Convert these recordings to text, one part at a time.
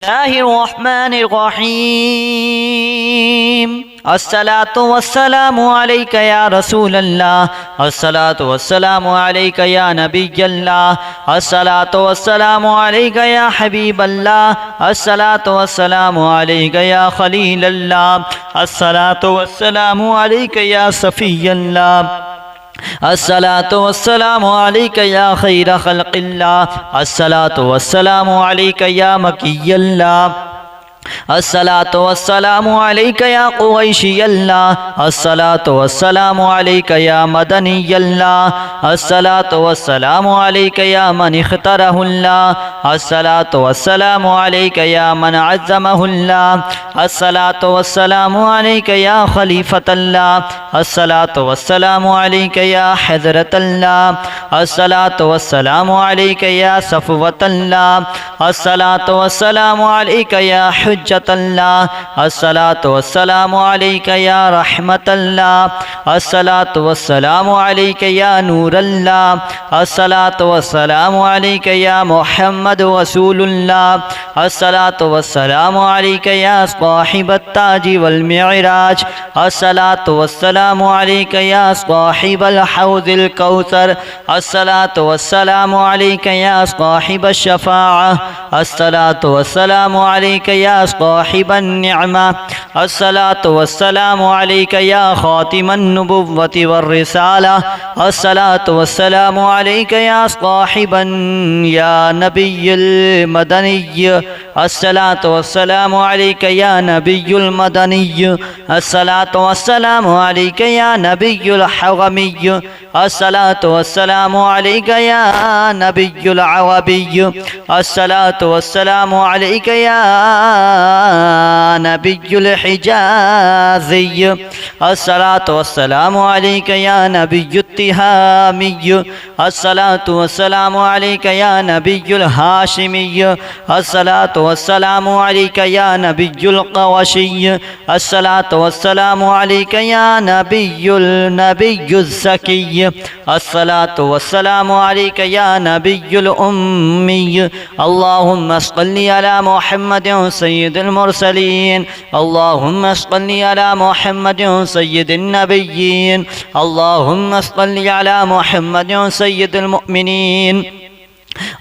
الله الرحمن الرحيم الصلاة والسلام عليك يا رسول الله الصلاة والسلام عليك يا نبي الله الصلاة والسلام عليك يا حبيب الله الصلاة والسلام عليك يا خليل الله الصلاة والسلام عليك يا صفي الله الصلاة والسلام عليك يا خير خلق الله الصلاة والسلام عليك يا مكي الله الصلاة والسلام عليك يا قريشي الله الصلاة والسلام عليك يا مدني الله الصلاة والسلام عليك يا من اختاره الله الصلاة والسلام عليك يا من عزمه الله الصلاة والسلام عليك يا خليفة الله الصلاة والسلام عليك يا حضرة الله الصلاة والسلام عليك يا صفوة الله الصلاة والسلام عليك يا حجة الله الصلاة والسلام عليك يا رحمة الله الصلاة والسلام عليك يا نور الله الصلاة والسلام عليك يا محمد رسول الله الصلاة والسلام عليك يا صاحب التاج والمعراج الصلاة والسلام عليك يا صاحب الحوض الكوثر الصلاة والسلام عليك يا صاحب الشفاعة الصلاة والسلام عليك يا صاحب النعمة الصلاة والسلام عليك يا خاتم النبوة والرسالة الصلاة والسلام عليك يا صاحبا يا نبي المدني الصلاة والسلام عليك يا نبي المدني الصلاة والسلام عليك يا نبي الحرمي الصلاة والسلام عليك يا نبي العربي الصلاة والسلام عليك يا نبي الحجازي الصلاة والسلام عليك يا نبي التهامي الصلاة والسلام عليك يا نبي الهاشمي الصلاة والسلام عليك يا نبي القرشي الصلاة والسلام عليك يا نبي الزكي الصلاة والسلام عليك يا نبي الأمي اللهم صل على محمد سيد المرسلين اللهم صل على محمد سيد النبيين اللهم صل على محمد سيد المؤمنين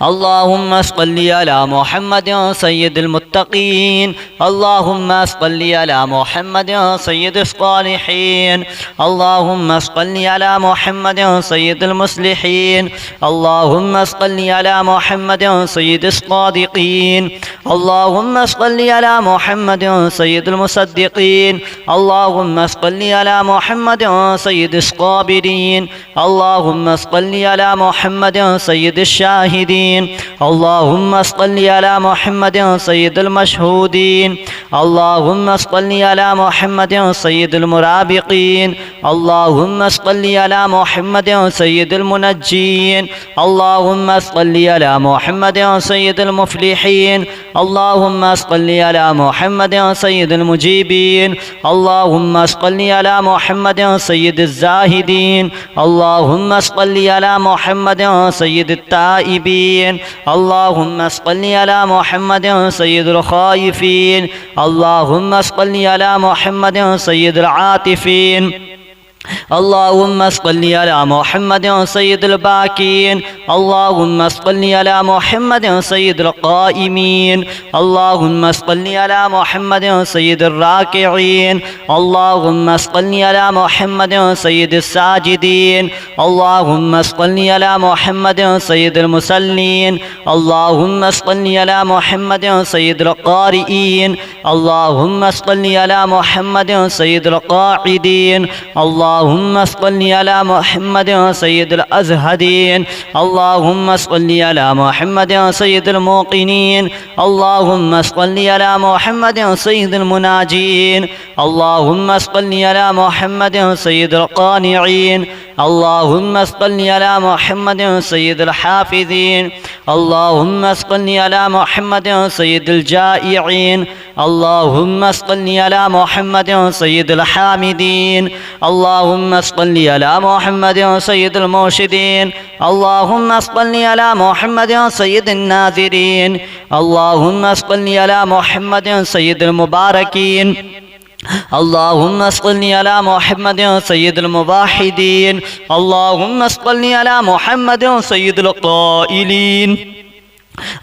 اللهم صل على محمد سيد المتقين اللهم صل على محمد سيد الصالحين اللهم صل على محمد سيد المصلحين اللهم صل على محمد سيد الصادقين اللهم صل على محمد سيد المصدقين اللهم صل على محمد سيد الصابرين اللهم صل على محمد سيد الشاهدين اللهم صل على محمد سيد المشهودين اللهم صل على محمد سيد المرابقين اللهم صل على محمد سيد المنجين اللهم صل على محمد سيد المفلحين اللهم صل على محمد سيد المجيبين اللهم صل على محمد سيد الزاهدين اللهم صل على محمد سيد التائبين اللهم صل على محمد سيد الخائفين اللهم صل على محمد سيد العاطفين اللهم صل على محمد سيد الباكين اللهم صل على محمد سيد القائمين اللهم صل على محمد سيد الراكعين اللهم صل على محمد سيد الساجدين اللهم صل على محمد سيد المصلين اللهم صل على محمد سيد القارئين اللهم صل على محمد سيد القاعدين اللهم صل على محمد سيد الأزهدين اللهم صل على محمد سيد الموقنين اللهم صل على محمد سيد المناجين اللهم صل على محمد سيد القانعين اللهم صل على محمد سيد الحافظين اللهم صل على محمد سيد الجائعين اللهم صل على محمد سيد الحامدين اللهم صل على محمد سيد المرشدين اللهم صل على محمد سيد الناذرين اللهم صل على محمد سيد المباركين اللهم صل على محمد سيد الموحدين اللهم صل على محمد سيد القائلين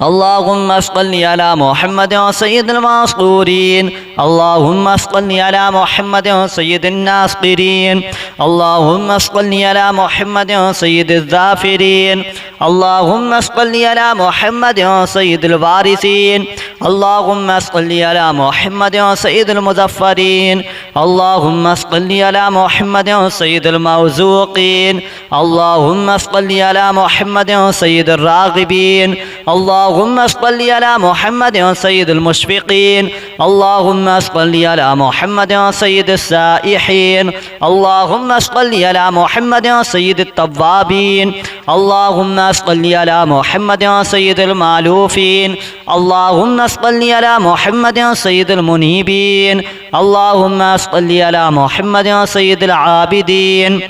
اللهم صل على محمد سيد المنصورين اللهم صل على محمد سيد الناصرين اللهم صل على محمد سيد الظافرين اللهم صل على محمد سيد الوارثين اللهم صل على محمد سيد المظفرين اللهم صل على محمد سيد الموزوقين اللهم صل على محمد سيد الراغبين اللهم صل على محمد سيد المشفقين اللهم صل على محمد سيد السائحين اللهم صل على محمد سيد التوابين اللهم صل على محمد سيد المالوفين اللهم صل على محمد سيد المنيبين اللهم صل على محمد سيد العابدين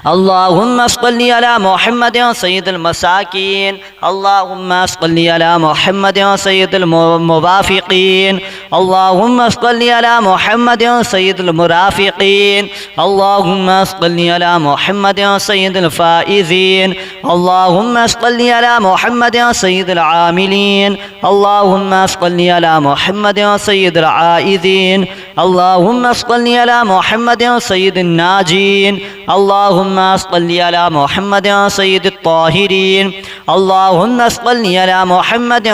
اللهم صل على محمد سيد المساكين اللهم صل على محمد سيد الموافقين اللهم صل على محمد سيد المرافقين اللهم صل على محمد سيد الفائزين اللهم صل على محمد سيد العاملين اللهم صل على محمد سيد العائذين اللهم صل على محمد سيد الناجين اللهم صل على محمد سيد الطاهرين اللهم صل على محمد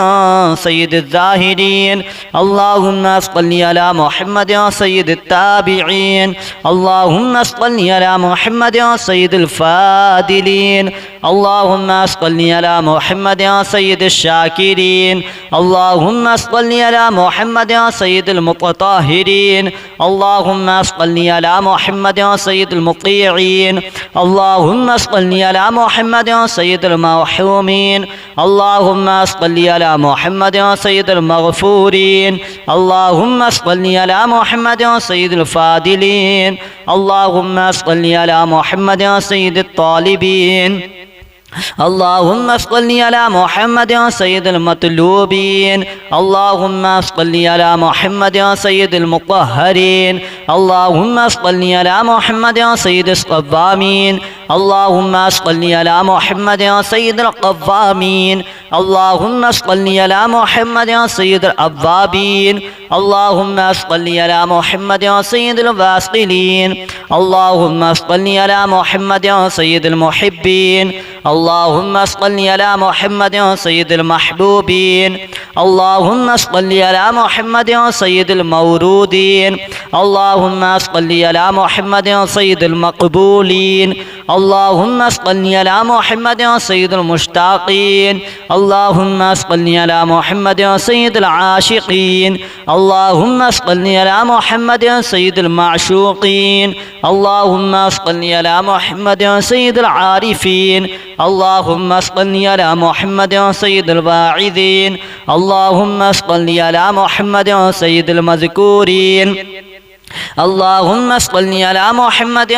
سيد الزاهدين اللهم صل على محمد سيد التابعين اللهم صل على محمد سيد الفاضلين اللهم صل على محمد سيد الشاكرين اللهم صل على محمد سيد المتطهرين اللهم صل على محمد سيد المطيعين اللهم صل على محمد سيد المرحومين اللهم صل على محمد سيد المغفورين اللهم صل على محمد سيد الفاضلين اللهم صل على محمد سيد الطالبين اللهم صل على محمد سيد المطلوبين اللهم صل على محمد سيد المطهرين اللهم صل على محمد سيد الصوامين اللهم صل على محمد سيد القوامين اللهم صل على محمد سيد الأوابين اللهم صل على محمد سيد الواصلين اللهم صل على محمد سيد المحبين اللهم صل على محمد سيد المحبوبين اللهم صل على محمد سيد المورودين اللهم صل على محمد سيد المقبولين اللهم صل على محمد سيد المشتاقين اللهم صل على محمد سيد العاشقين اللهم صل على محمد سيد المعشوقين اللهم صل على محمد سيد العارفين اللهم صل على محمد سيد الواعظين اللهم صل على محمد سيد المذكورين اللهم صل على محمد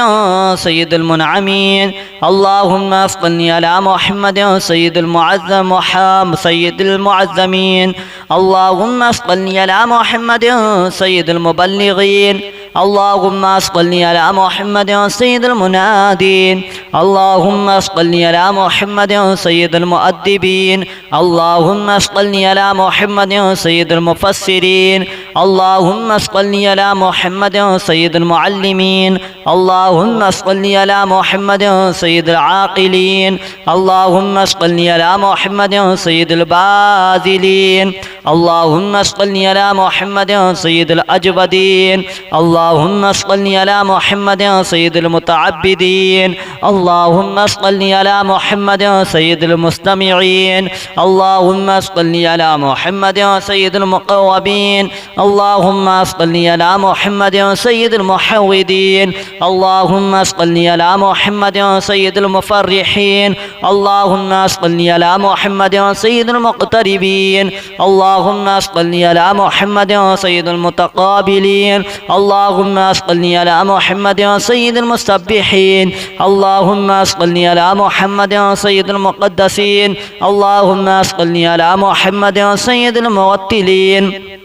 سيد المنعمين اللهم صل على محمد سيد المعظم سيد المعظمين اللهم صل على محمد سيد المبلغين اللهم صل على محمد سيد المنادين اللهم صل على محمد سيد المؤدبين اللهم صل على محمد سيد المفسرين اللهم صل على محمد سيد المعلمين اللهم صل على محمد سيد العاقلين اللهم صل على محمد سيد الباذلين اللهم صل على محمد سيد الأجودين اللهم صل على محمد سيد المتعبدين اللهم صل على محمد سيد المستمعين اللهم صل على محمد سيد المقوبين اللهم صل على محمد سيد المحودين اللهم صل على محمد سيد المفرحين اللهم صل على محمد سيد المقتربين اللهم اللهم صل على محمد سيد المتقابلين اللهم صل على محمد سيد المسبحين اللهم صل على محمد سيد المقدسين اللهم صل على محمد سيد الموتلين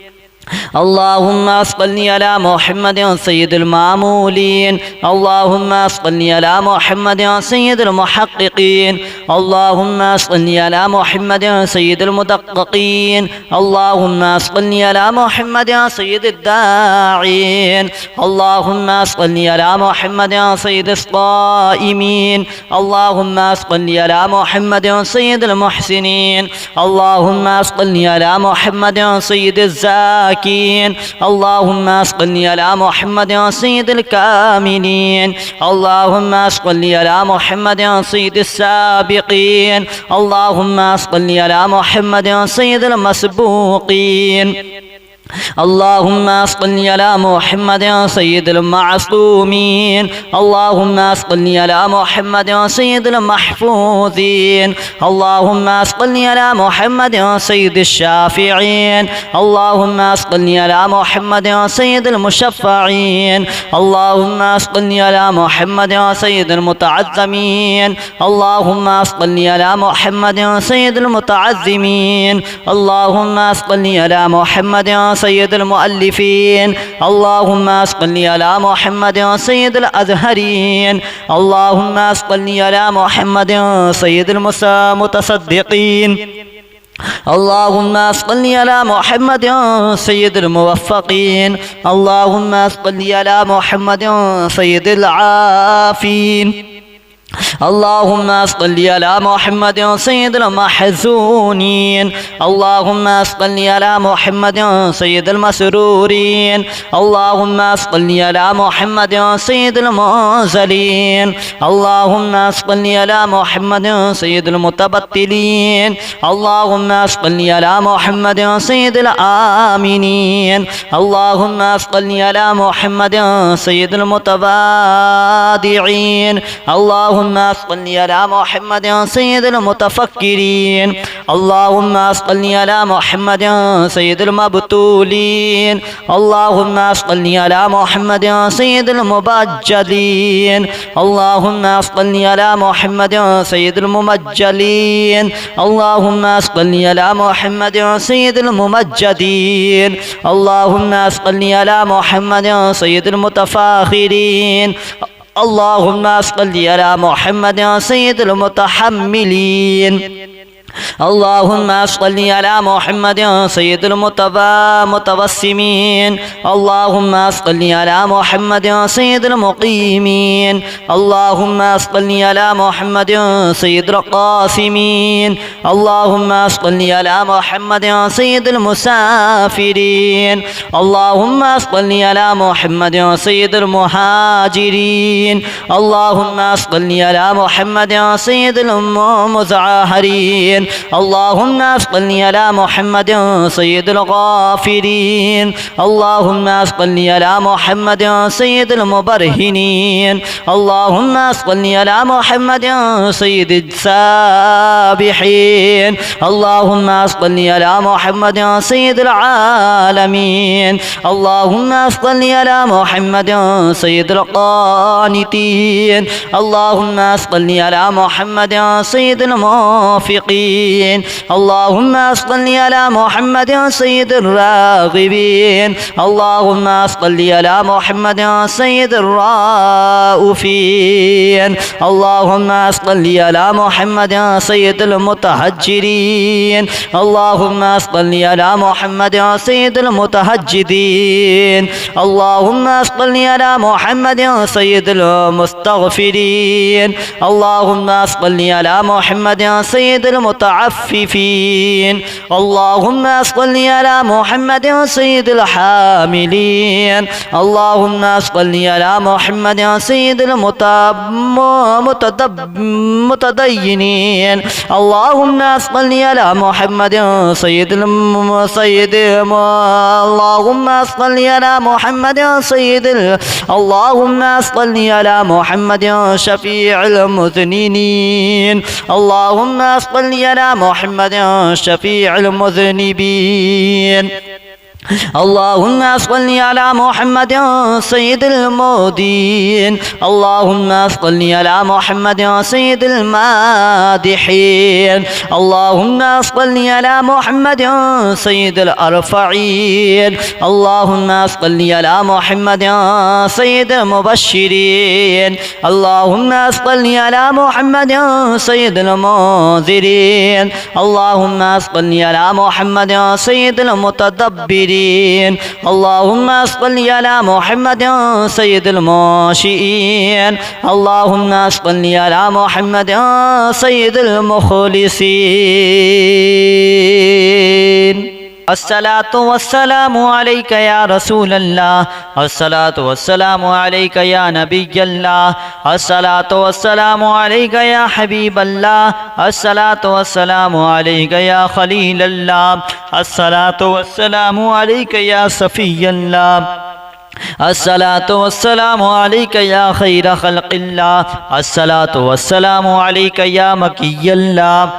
اللهم صل على محمد سيد المعمولين اللهم صل على محمد سيد المحققين اللهم صل على محمد سيد المدققين اللهم صل على محمد سيد الداعين اللهم صل على محمد سيد الصائمين اللهم صل على محمد سيد المحسنين اللهم صل على محمد سيد الزاكين اللهم صل على محمد سيد الكاملين اللهم صل على محمد سيد السابقين اللهم صل على محمد سيد المسبوقين اللهم صل على محمد سيد المعصومين اللهم صل على محمد سيد المحفوظين اللهم صل على محمد سيد الشافعين اللهم صل على محمد سيد المشفعين اللهم صل على محمد سيد المتعظمين اللهم صل على محمد سيد المتعظمين اللهم صل على محمد سيد المؤلفين اللهم صل على محمد سيد الأزهرين اللهم صل على محمد سيد المتصدقين اللهم صل على محمد سيد الموفقين اللهم صل على محمد سيد العافين اللهم صل على محمد سيد المحزونين اللهم صل على محمد سيد المسرورين اللهم صل على محمد سيد المنزلين اللهم صل على محمد سيد المتبتلين اللهم صل على محمد سيد الآمنين اللهم صل على محمد سيد المتواضعين اللهم صل على محمد سيد المتفكرين اللهم صل على محمد سيد المبتولين اللهم صل على محمد سيد المبجلين اللهم صل على محمد سيد الممجلين اللهم صل على محمد سيد الممجدين اللهم صل على محمد سيد المتفاخرين اللهم صل على محمد سيد المتحملين اللهم صل على محمد سيد المتوسمين اللهم صل على محمد سيد المقيمين اللهم صل على محمد سيد القاسمين اللهم صل على محمد سيد المسافرين اللهم صل على محمد سيد المهاجرين اللهم صل على محمد سيد المظاهرين اللهم صل على محمد سيد الغافرين اللهم صل على محمد سيد المبرهنين اللهم صل على محمد سيد السابحين اللهم صل على محمد سيد العالمين اللهم صل على محمد سيد القانتين اللهم صل على محمد سيد الموفقين اللهم صل على محمد سيد الراغبين اللهم صل على محمد سيد الرائفين اللهم صل على محمد سيد المتهجرين اللهم صل على محمد سيد المتهجدين اللهم صل على محمد سيد المستغفرين اللهم صل على محمد سيد المتعففين اللهم صل على محمد سيد الحاملين اللهم صل على محمد سيد المتدينين اللهم صل على محمد سيد اللهم صل على محمد سيد اللهم صل على محمد شفيع المذنبين اللهم صل على محمد شفيع المذنبين اللهم صل على محمد سيد المودين اللهم صل على محمد سيد المادحين اللهم صل على محمد سيد الأرفعين اللهم صل على محمد سيد المبشرين اللهم صل على محمد سيد المنذرين اللهم صل على محمد سيد المتدبرين اللهم صل على محمد سيد المنشئين اللهم صل على محمد سيد المخلصين الصلاة والسلام عليك يا رسول الله الصلاة والسلام عليك يا نبي الله الصلاة والسلام عليك يا حبيب الله الصلاة والسلام عليك يا خليل الله الصلاة والسلام عليك يا صفي الله الصلاة والسلام عليك يا خير خلق الله الصلاة والسلام عليك يا مكي الله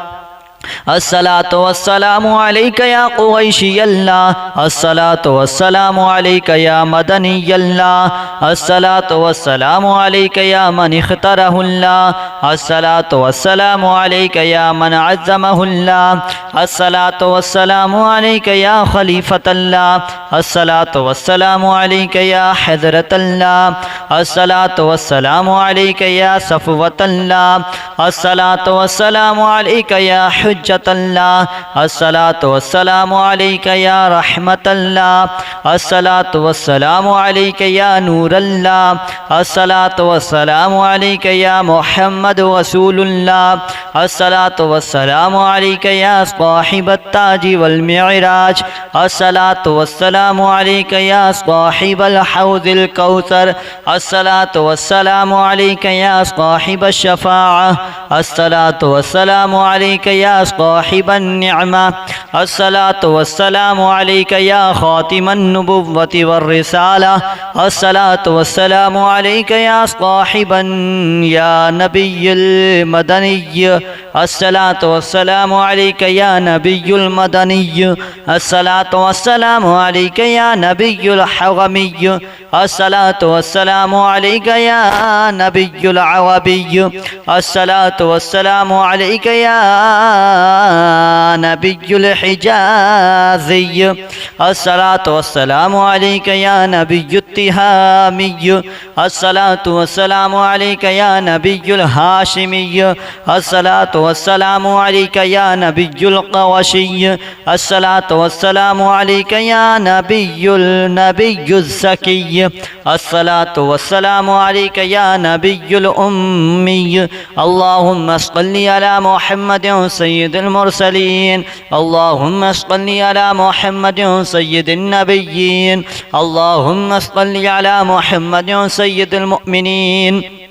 الصلاة والسلام عليك يا قريشي الله الصلاة والسلام عليك يا مدني الله الصلاة والسلام عليك يا من اختاره الله الصلاة والسلام عليك يا من عزمه الله الصلاة والسلام عليك يا خليفة الله الصلاة والسلام عليك يا حضرة الله الصلاة والسلام عليك يا صفوة الله الصلاة والسلام عليك يا حجة الله الصلاة والسلام عليك يا رحمة الله الصلاة والسلام عليك يا نور الله الصلاة والسلام عليك يا محمد رسول الله الصلاة والسلام عليك يا صاحب التاج والمعراج الصلاة والسلام عليك يا صاحب الحوض الكوثر الصلاة والسلام عليك يا صاحب الشفاعة الصلاة والسلام عليك يا صاحب النعمة الصلاة والسلام عليك يا خاتم النبوة والرسالة الصلاة والسلام عليك يا صاحبا يا نبي المدني الصلاة والسلام عليك يا نبي المدني الصلاة والسلام عليك يا نبي الحرمي الصلاة والسلام عليك يا نبي العربي الصلاة والسلام عليك يا نبي الحجازي الصلاة والسلام عليك يا نبي التهامي الصلاة والسلام عليك يا نبي الهاشمي الصلاة والسلام عليك يا نبي القوشي الصلاة والسلام عليك يا نبي الزكي الصلاة والسلام عليك يا نبي الأمي اللهم صل على محمد سيد المرسلين اللهم صل على محمد سيد النبيين اللهم صل على محمد سيد المؤمنين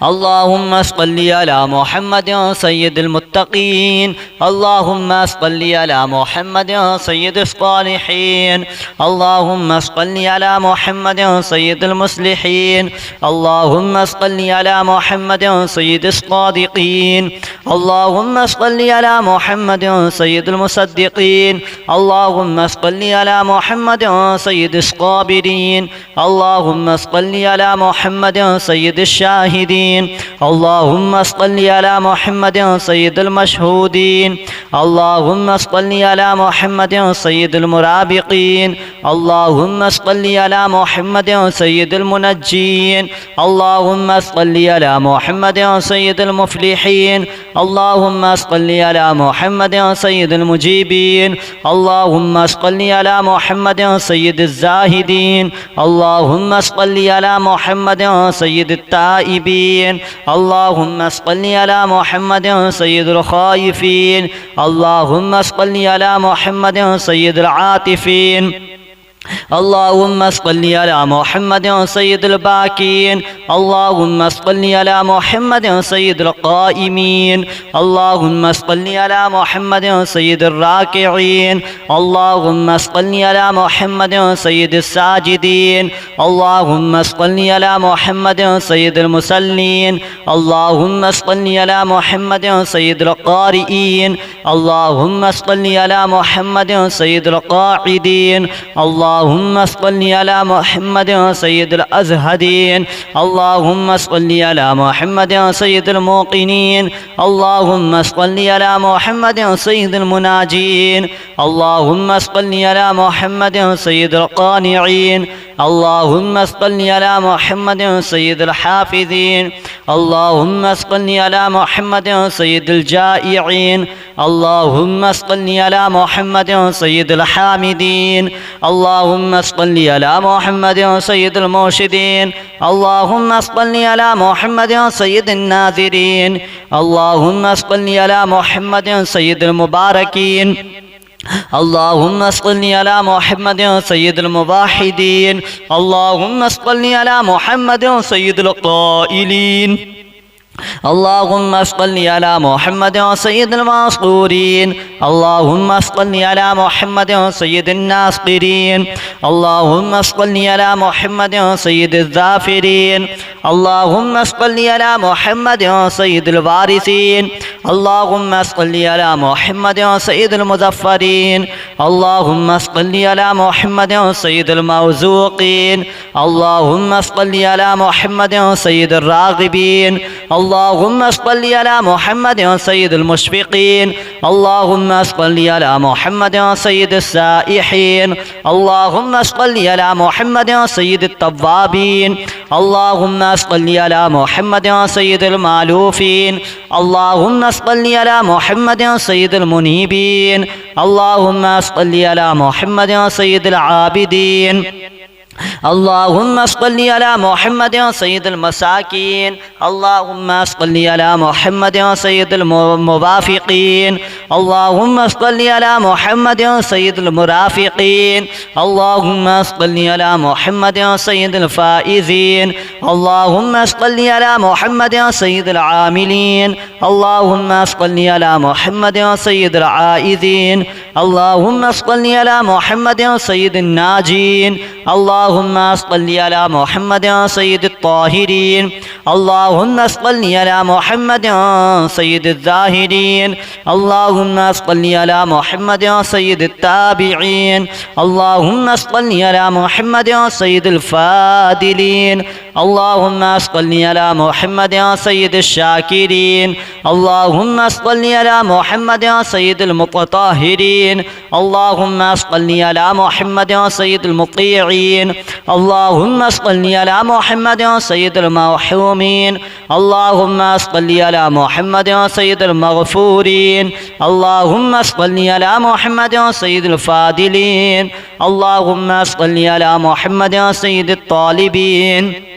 اللهم صل على محمد سيد المتقين اللهم صل على محمد سيد الصالحين اللهم صل على محمد سيد المصلحين اللهم صل على محمد سيد الصادقين اللهم صل على محمد سيد المصدقين اللهم صل على محمد سيد الصابرين اللهم صل على محمد سيد الشاهدين اللهم صل على محمد سيد المشهودين اللهم صل على محمد سيد المرابقين اللهم صل على محمد سيد المنجين اللهم صل على محمد سيد المفلحين اللهم صل على محمد سيد المجيبين اللهم صل على محمد سيد الزاهدين اللهم صل على محمد سيد التائبين اللهم صل على محمد سيد الخائفين اللهم صل على محمد سيد العاطفين اللهم صل على محمد سيد الباكين اللهم صل على محمد سيد القائمين اللهم صل على محمد سيد الراكعين اللهم صل على محمد سيد الساجدين اللهم صل على محمد سيد المصلين اللهم صل على محمد سيد القارئين اللهم صل على محمد سيد القاعدين اللهم صل على محمد سيد الأزهدين اللهم صل على محمد سيد الموقنين اللهم صل على محمد سيد المناجين اللهم صل على محمد سيد القانعين اللهم صل على محمد سيد الحافظين اللهم صل على محمد سيد الجائعين اللهم صل على محمد سيد الحامدين اللهم صل على محمد سيد المرشدين اللهم صل على محمد سيد الناذرين اللهم صل على محمد سيد المباركين اللهم صل على محمد سيد الموحدين اللهم صل على محمد سيد القائلين اللهم صل على محمد سيد المنصورين اللهم صل على محمد سيد الناصرين اللهم صل على محمد سيد الظافرين اللهم صل على محمد سيد الوارثين اللهم صل على محمد سيد المظفرين اللهم صل على محمد سيد المرزوقين اللهم صل على محمد سيد الراغبين اللهم صل على محمد سيد المشفقين اللهم صل على محمد سيد السائحين اللهم صل على محمد سيد التوابين اللهم صل على محمد سيد المالوفين اللهم صل على محمد سيد المنيبين اللهم صل على محمد سيد العابدين اللهم صل على محمد سيد المساكين اللهم صل على محمد سيد الموافقين اللهم صل على محمد سيد المرافقين اللهم صل على محمد سيد الفائزين اللهم صل على محمد سيد العاملين اللهم صل على محمد سيد العائذين اللهم صل على محمد سيد الناجين اللهم صل على محمد سيد الطاهرين اللهم صل على محمد سيد الزاهدين اللهم صل على محمد سيد التابعين اللهم صل على محمد سيد الفاضلين اللهم صل على محمد سيد الشاكرين اللهم صل على محمد سيد المتطهرين اللهم صل على محمد سيد المطيعين اللهم صل على محمد سيد المرحومين اللهم صل على محمد سيد المغفورين اللهم صل على محمد سيد الفاضلين اللهم صل على محمد سيد الطالبين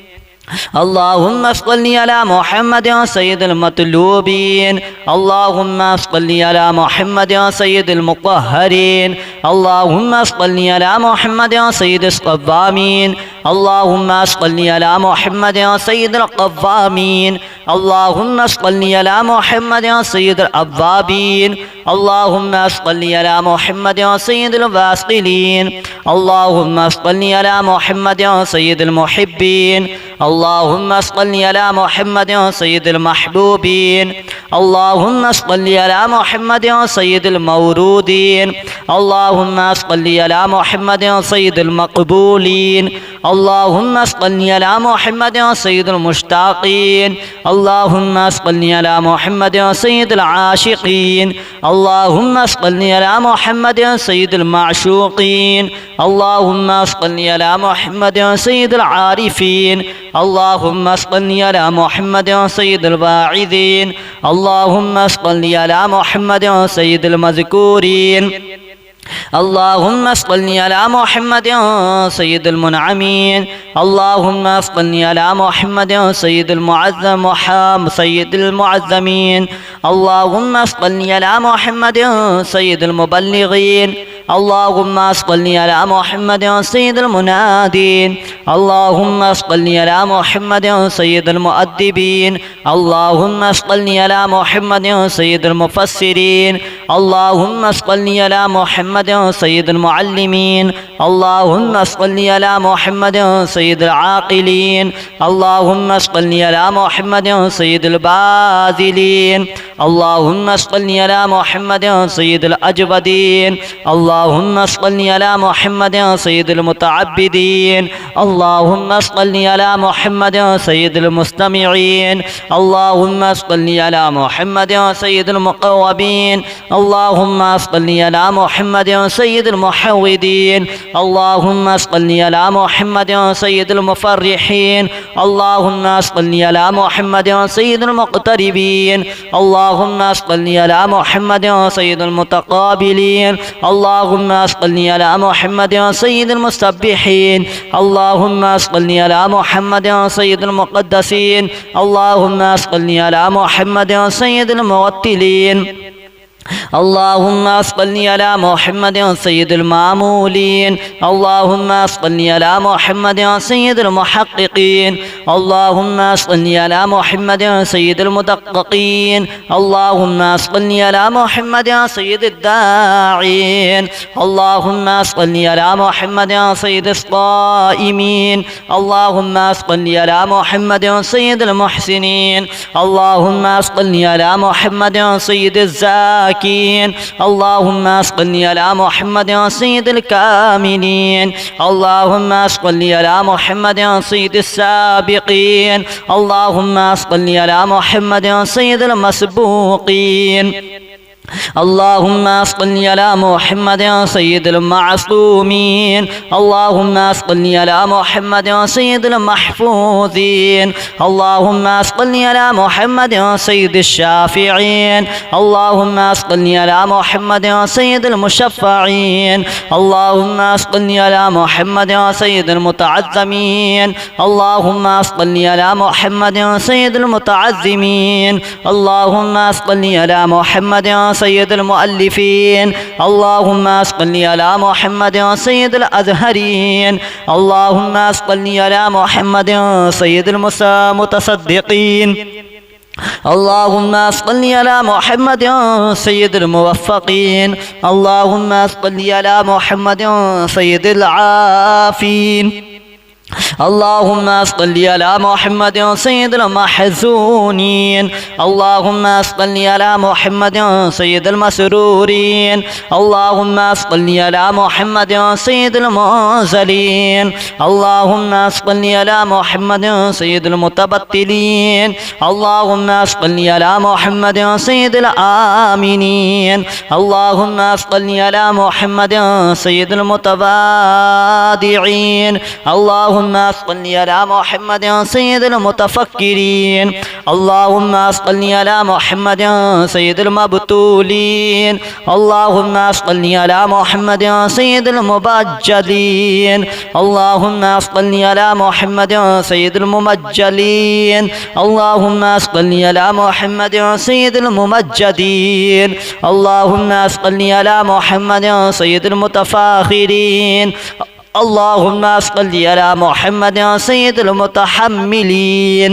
اللهم صل على محمد سيد المطلوبين اللهم صل على محمد سيد المطهرين اللهم صل على محمد سيد الصوامين اللهم صل على محمد سيد القوامين اللهم صل على محمد سيد الأوابين اللهم صل على محمد سيد الواصلين اللهم صل على محمد سيد المحبين اللهم صل على محمد سيد المحبوبين اللهم صل على محمد سيد المورودين اللهم صل على محمد سيد المقبولين اللهم صل على محمد سيد المشتاقين اللهم صل على محمد سيد العاشقين اللهم صل على محمد سيد المعشوقين اللهم صل على محمد سيد العارفين اللهم صل على محمد سيد الواعظين اللهم صل على محمد سيد المذكورين اللهم صل على محمد سيد المنعمين اللهم صل على محمد سيد المعظم سيد المعظمين اللهم صل على محمد سيد المبلغين اللهم صل على محمد سيد المنادين اللهم صل على محمد سيد المؤدبين اللهم صل على محمد سيد المفسرين اللهم صل على محمد سيد المعلمين اللهم صل على محمد سيد العاقلين اللهم صل على محمد سيد الباذلين اللهم صل على محمد سيد الأجودين اللهم صل على محمد سيد المتعبدين اللهم صل على محمد سيد المستمعين اللهم صل على محمد سيد المقوبين اللهم صل على محمد سيد المحودين اللهم صل على محمد سيد المفرحين اللهم صل على محمد سيد المقتربين اللهم صل على محمد سيد المتقابلين اللهم صل على محمد سيد المسبحين اللهم صل على محمد سيد المقدسين اللهم صل على محمد سيد الموتلين اللهم صل على محمد سيد المعمولين اللهم صل على محمد سيد المحققين اللهم صل على محمد سيد المدققين اللهم صل على محمد سيد الداعين اللهم صل على محمد سيد الصائمين اللهم صل على محمد سيد المحسنين اللهم صل على محمد سيد الزاكين اللهم صل على محمد سيد الكاملين اللهم صل على محمد سيد السابقين اللهم صل على محمد سيد المسبوقين اللهم صل على محمد سيد المعصومين اللهم صل على محمد سيد المحفوظين اللهم صل على محمد سيد الشافعين اللهم صل على محمد سيد المشفعين اللهم صل على محمد سيد المتعظمين اللهم صل على محمد سيد المتعظمين اللهم صل على محمد سيد المؤلفين اللهم صل على محمد سيد الأزهرين اللهم صل على محمد سيد المتصدقين اللهم صل على محمد سيد الموفقين اللهم صل على محمد سيد العافين اللهم صل على محمد سيد المحزونين اللهم صل على محمد سيد المسرورين اللهم صل على محمد سيد المنزلين اللهم صل على محمد سيد المتبتلين اللهم صل على محمد سيد الآمنين اللهم صل على محمد سيد المتواضعين اللهم صل على محمد سيد المتفكرين اللهم صل على محمد سيد المبتولين اللهم صل على محمد سيد المبجلين اللهم صل على محمد سيد الممجلين اللهم صل على محمد سيد الممجدين اللهم صل على محمد سيد المتفاخرين اللهم صل على محمد سيد المتحملين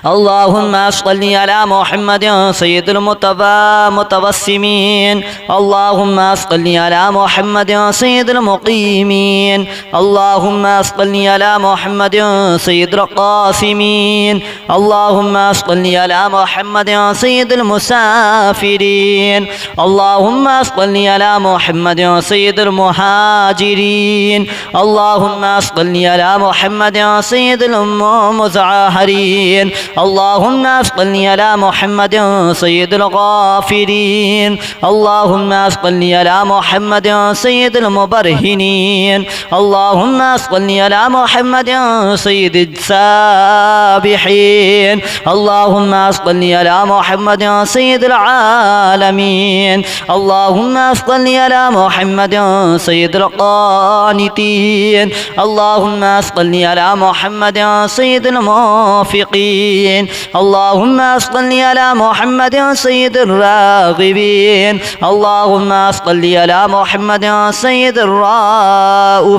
اللهم صل على محمد سيد المتوسمين اللهم صل على محمد سيد المقيمين اللهم صل على محمد سيد القاسمين اللهم صل على محمد سيد المسافرين اللهم صل على محمد سيد المهاجرين اللهم صل على محمد سيد المزعهرين اللهم صل على محمد سيد الغافرين اللهم صل على محمد سيد المبرهنين اللهم صل على محمد سيد السابحين اللهم صل على محمد سيد العالمين اللهم صل على محمد سيد القانتين اللهم صل على محمد سيد الموفقين الراغبين اللهم صل على محمد سيد الراغبين اللهم صل على محمد سيد الرائفين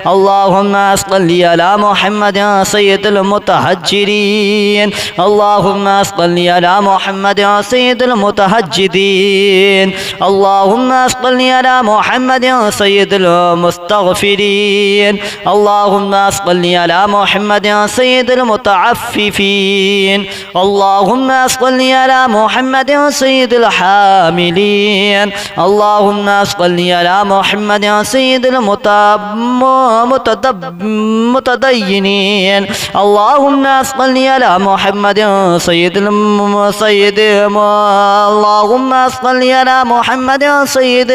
اللهم صل على محمد سيد المتهجرين اللهم صل على محمد سيد المتهجدين اللهم صل على محمد سيد المستغفرين اللهم صل على محمد سيد المتعففين اللهم صل على محمد سيد الحاملين اللهم صل على محمد سيد المتدينين اللهم صل على محمد سيد اللهم صل على محمد سيد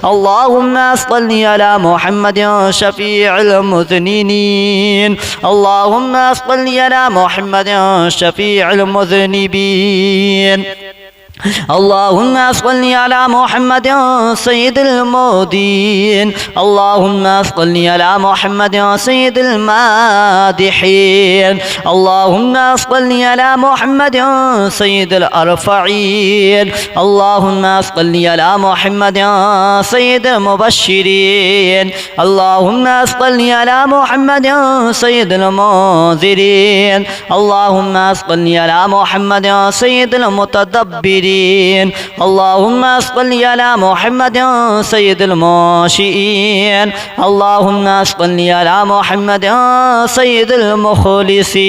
اللهم صل على محمد شفيع المذنبين اللهم صل على محمد شفيع المذنبين اللهم صل على محمد سيد المودين اللهم صل على محمد سيد المادحين اللهم صل على محمد سيد الأرفعين اللهم صل على محمد سيد المبشرين اللهم صل على محمد سيد المنذرين اللهم صل على محمد سيد المتدبرين اللهم صل على محمد سيد المنشئين اللهم صل على محمد سيد المخلصين.